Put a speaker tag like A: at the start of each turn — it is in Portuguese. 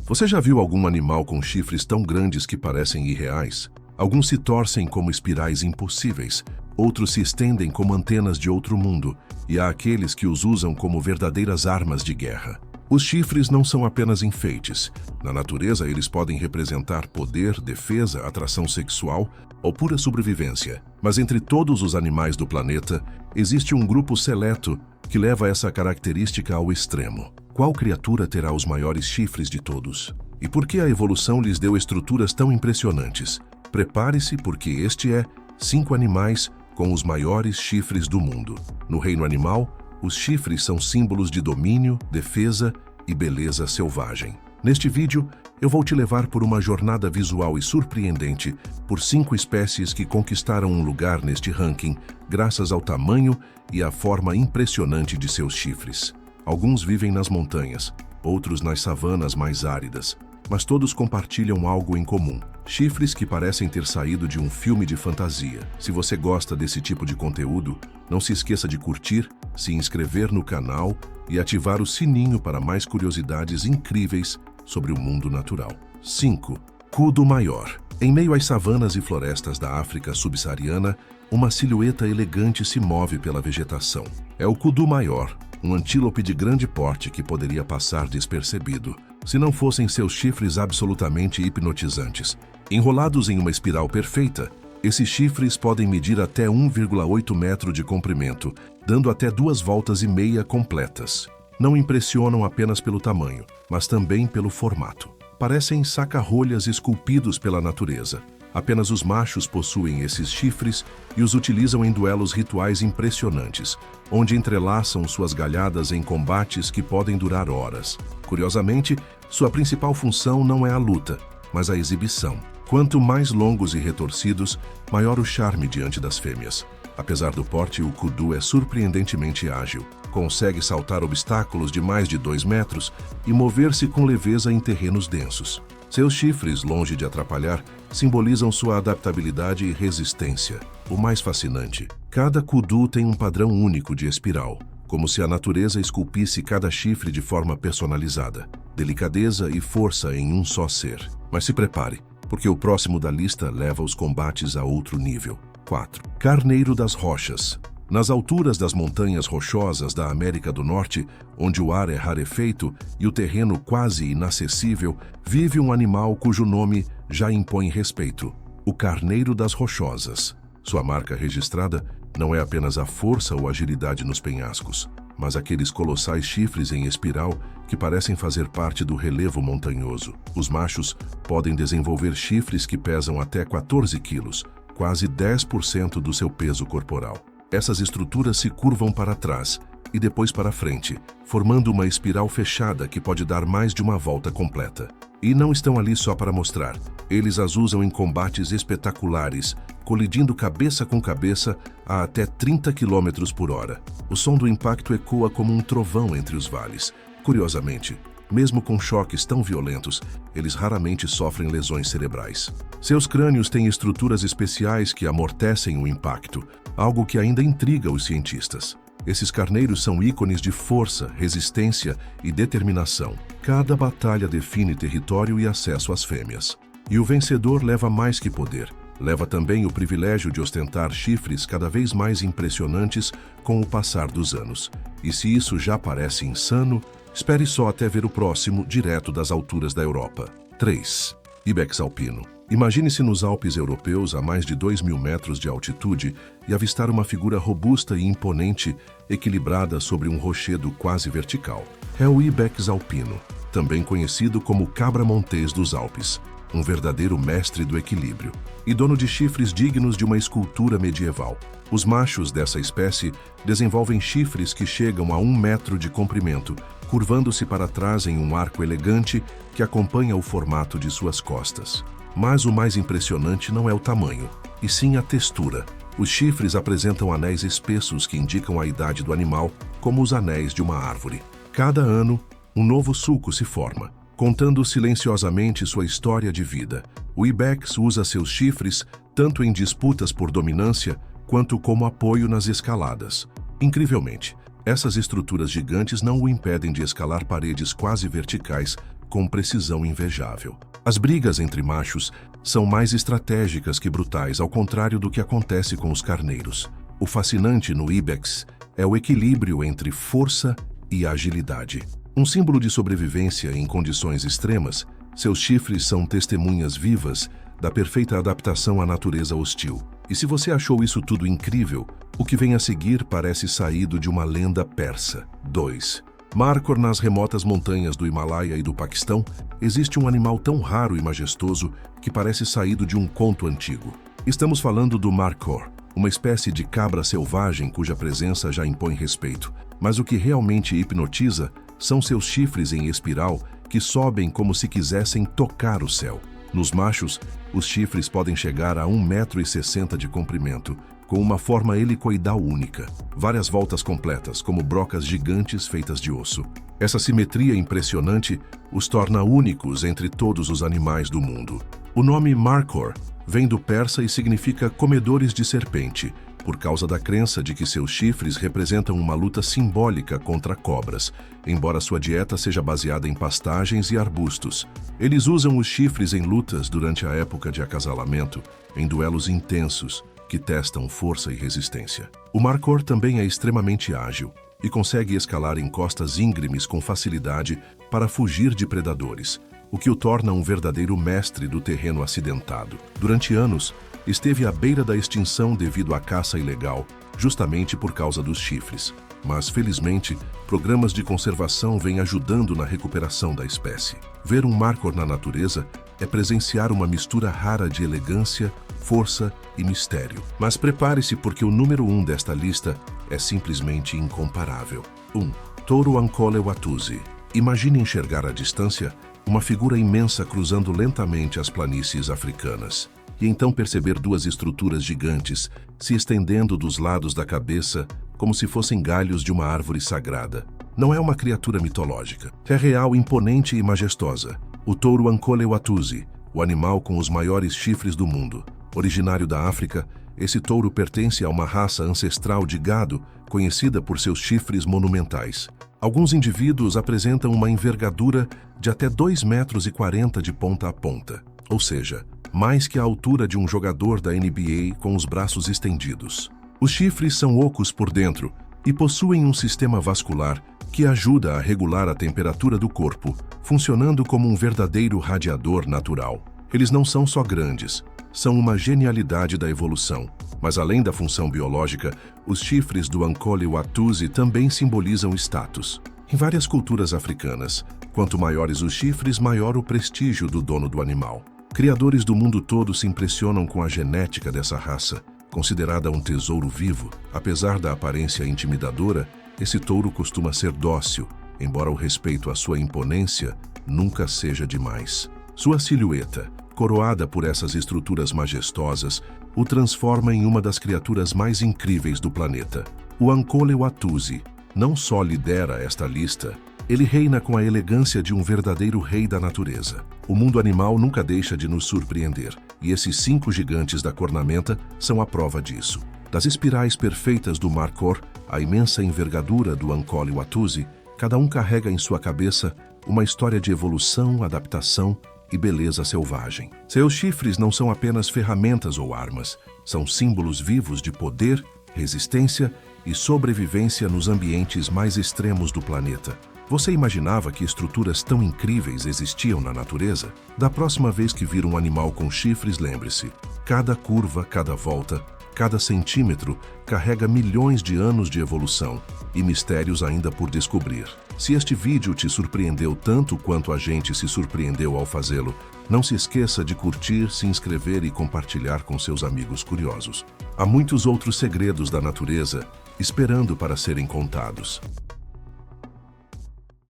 A: Você já viu algum animal com chifres tão grandes que parecem irreais? Alguns se torcem como espirais impossíveis, outros se estendem como antenas de outro mundo, e há aqueles que os usam como verdadeiras armas de guerra. Os chifres não são apenas enfeites. Na natureza, eles podem representar poder, defesa, atração sexual ou pura sobrevivência. Mas entre todos os animais do planeta, existe um grupo seleto que leva essa característica ao extremo. Qual criatura terá os maiores chifres de todos? E por que a evolução lhes deu estruturas tão impressionantes? Prepare-se, porque este é 5 animais com os maiores chifres do mundo. No reino animal, os chifres são símbolos de domínio, defesa e beleza selvagem. Neste vídeo, eu vou te levar por uma jornada visual e surpreendente por 5 espécies que conquistaram um lugar neste ranking graças ao tamanho e à forma impressionante de seus chifres. Alguns vivem nas montanhas, outros nas savanas mais áridas, mas todos compartilham algo em comum: chifres que parecem ter saído de um filme de fantasia. Se você gosta desse tipo de conteúdo, não se esqueça de curtir, se inscrever no canal e ativar o sininho para mais curiosidades incríveis sobre o mundo natural. 5. Kudu maior. Em meio às savanas e florestas da África subsaariana, uma silhueta elegante se move pela vegetação. É o kudu maior, um antílope de grande porte que poderia passar despercebido, se não fossem seus chifres absolutamente hipnotizantes. Enrolados em uma espiral perfeita, esses chifres podem medir até 1,8 metro de comprimento, dando até 2,5 voltas completas. Não impressionam apenas pelo tamanho, mas também pelo formato. Parecem saca-rolhas esculpidos pela natureza. Apenas os machos possuem esses chifres e os utilizam em duelos rituais impressionantes, onde entrelaçam suas galhadas em combates que podem durar horas. Curiosamente, sua principal função não é a luta, mas a exibição. Quanto mais longos e retorcidos, maior o charme diante das fêmeas. Apesar do porte, o kudu é surpreendentemente ágil. Consegue saltar obstáculos de mais de 2 metros e mover-se com leveza em terrenos densos. Seus chifres, longe de atrapalhar, simbolizam sua adaptabilidade e resistência. O mais fascinante: cada kudu tem um padrão único de espiral, como se a natureza esculpisse cada chifre de forma personalizada. Delicadeza e força em um só ser. Mas se prepare, porque o próximo da lista leva os combates a outro nível. 4. Carneiro das rochas. Nas alturas das montanhas rochosas da América do Norte, onde o ar é rarefeito e o terreno quase inacessível, vive um animal cujo nome já impõe respeito: o carneiro das rochosas. Sua marca registrada não é apenas a força ou agilidade nos penhascos, mas aqueles colossais chifres em espiral que parecem fazer parte do relevo montanhoso. Os machos podem desenvolver chifres que pesam até 14 quilos, quase 10% do seu peso corporal. Essas estruturas se curvam para trás e depois para frente, formando uma espiral fechada que pode dar mais de uma volta completa. E não estão ali só para mostrar. Eles as usam em combates espetaculares, colidindo cabeça com cabeça a até 30 km por hora. O som do impacto ecoa como um trovão entre os vales. Curiosamente, mesmo com choques tão violentos, eles raramente sofrem lesões cerebrais. Seus crânios têm estruturas especiais que amortecem o impacto, algo que ainda intriga os cientistas. Esses carneiros são ícones de força, resistência e determinação. Cada batalha define território e acesso às fêmeas. E o vencedor leva mais que poder. Leva também o privilégio de ostentar chifres cada vez mais impressionantes com o passar dos anos. E se isso já parece insano, espere só até ver o próximo, direto das alturas da Europa. 3. Ibex alpino. Imagine-se nos Alpes europeus a mais de 2.000 metros de altitude e avistar uma figura robusta e imponente, equilibrada sobre um rochedo quase vertical. É o Ibex alpino, também conhecido como cabra montês dos Alpes, um verdadeiro mestre do equilíbrio e dono de chifres dignos de uma escultura medieval. Os machos dessa espécie desenvolvem chifres que chegam a 1 metro de comprimento, curvando-se para trás em um arco elegante que acompanha o formato de suas costas. Mas o mais impressionante não é o tamanho, e sim a textura. Os chifres apresentam anéis espessos que indicam a idade do animal, como os anéis de uma árvore. Cada ano, um novo sulco se forma, contando silenciosamente sua história de vida. O ibex usa seus chifres tanto em disputas por dominância quanto como apoio nas escaladas. Incrivelmente, essas estruturas gigantes não o impedem de escalar paredes quase verticais com precisão invejável. As brigas entre machos são mais estratégicas que brutais, ao contrário do que acontece com os carneiros. O fascinante no ibex é o equilíbrio entre força e agilidade. Um símbolo de sobrevivência em condições extremas, seus chifres são testemunhas vivas da perfeita adaptação à natureza hostil. E se você achou isso tudo incrível, o que vem a seguir parece saído de uma lenda persa. 2. Markhor, nas remotas montanhas do Himalaia e do Paquistão, existe um animal tão raro e majestoso que parece saído de um conto antigo. Estamos falando do Markhor, uma espécie de cabra selvagem cuja presença já impõe respeito. Mas o que realmente hipnotiza são seus chifres em espiral que sobem como se quisessem tocar o céu. Nos machos, os chifres podem chegar a 1,60 m de comprimento, com uma forma helicoidal única, várias voltas completas, como brocas gigantes feitas de osso. Essa simetria impressionante os torna únicos entre todos os animais do mundo. O nome Markhor vem do persa e significa comedores de serpente, por causa da crença de que seus chifres representam uma luta simbólica contra cobras, embora sua dieta seja baseada em pastagens e arbustos. Eles usam os chifres em lutas durante a época de acasalamento, em duelos intensos, que testam força e resistência. O Markhor também é extremamente ágil e consegue escalar encostas íngremes com facilidade para fugir de predadores, o que o torna um verdadeiro mestre do terreno acidentado. Durante anos, esteve à beira da extinção devido à caça ilegal, justamente por causa dos chifres. Mas, felizmente, programas de conservação vêm ajudando na recuperação da espécie. Ver um Markhor na natureza é presenciar uma mistura rara de elegância, força e mistério. Mas prepare-se, porque o número 1 desta lista é simplesmente incomparável. 1. Touro Ankole-Watusi. Imagine enxergar à distância uma figura imensa cruzando lentamente as planícies africanas. E então perceber duas estruturas gigantes se estendendo dos lados da cabeça como se fossem galhos de uma árvore sagrada. Não é uma criatura mitológica. É real, imponente e majestosa. O touro Ankole-Watusi, o animal com os maiores chifres do mundo. Originário da África, esse touro pertence a uma raça ancestral de gado conhecida por seus chifres monumentais. Alguns indivíduos apresentam uma envergadura de até 2,40 m de ponta a ponta, ou seja, mais que a altura de um jogador da NBA com os braços estendidos. Os chifres são ocos por dentro e possuem um sistema vascular que ajuda a regular a temperatura do corpo, funcionando como um verdadeiro radiador natural. Eles não são só grandes, são uma genialidade da evolução. Mas além da função biológica, os chifres do Ankole-Watusi também simbolizam status. Em várias culturas africanas, quanto maiores os chifres, maior o prestígio do dono do animal. Criadores do mundo todo se impressionam com a genética dessa raça, considerada um tesouro vivo. Apesar da aparência intimidadora, esse touro costuma ser dócil, embora o respeito à sua imponência nunca seja demais. Sua silhueta, coroada por essas estruturas majestosas, o transforma em uma das criaturas mais incríveis do planeta. O Ankole-Watusi não só lidera esta lista, ele reina com a elegância de um verdadeiro rei da natureza. O mundo animal nunca deixa de nos surpreender, e esses 5 gigantes da cornamenta são a prova disso. Das espirais perfeitas do Markhor à imensa envergadura do Ankole-Watusi, cada um carrega em sua cabeça uma história de evolução, adaptação e beleza selvagem. Seus chifres não são apenas ferramentas ou armas, são símbolos vivos de poder, resistência e sobrevivência nos ambientes mais extremos do planeta. Você imaginava que estruturas tão incríveis existiam na natureza? Da próxima vez que vir um animal com chifres, lembre-se, cada curva, cada volta, cada centímetro carrega milhões de anos de evolução e mistérios ainda por descobrir. Se este vídeo te surpreendeu tanto quanto a gente se surpreendeu ao fazê-lo, não se esqueça de curtir, se inscrever e compartilhar com seus amigos curiosos. Há muitos outros segredos da natureza esperando para serem contados.